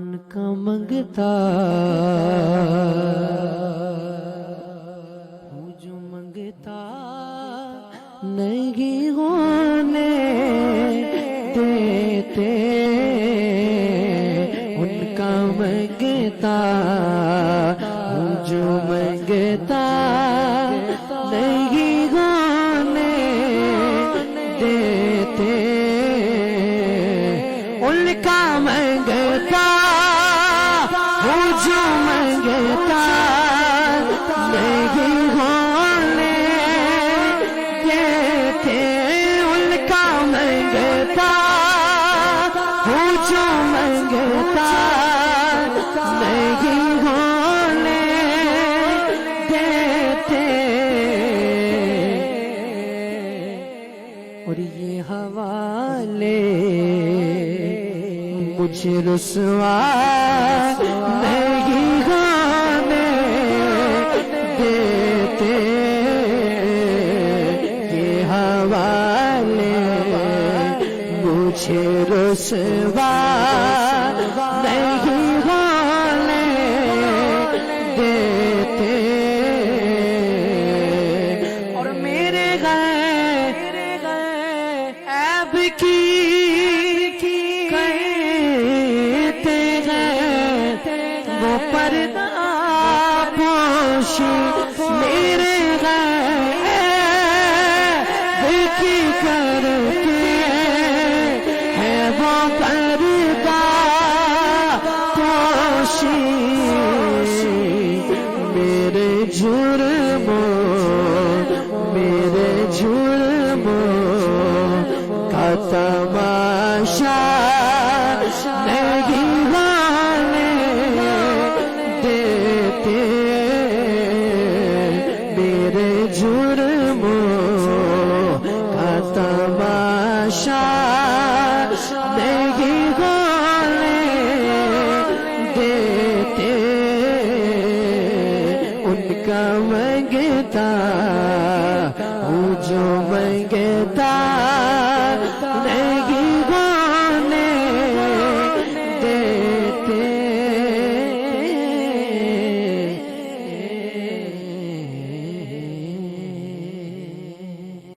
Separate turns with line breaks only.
ان کا منگتا ہوں جو منگتا نہیں ہونے دیتے، ان کا منگتا ہوں جو منگتا نہیں ہونے دیتے، ان کا منگتا ہوں جو منگتا نہیں ہونے دیتے، ان کا منگتا ہوں جو منگتا نہیں ہونے دیتے، اور یہ حوالے مجھے رسوا نہیں ہونے دیتے، یہ حوالے مجھے رسوا نہیں ہونے دیتے، اور میرے عیب کی وہ پردہ پوشی، میرے غیب کی کرتے ہے وہ پردہ پوشی، میرے جرموں کا تماشا نہیں ہونے دیتے، میرے جرموں کا تماشا نہیں ہونے دیتے، ان کا منگتا ہوں جو منگتا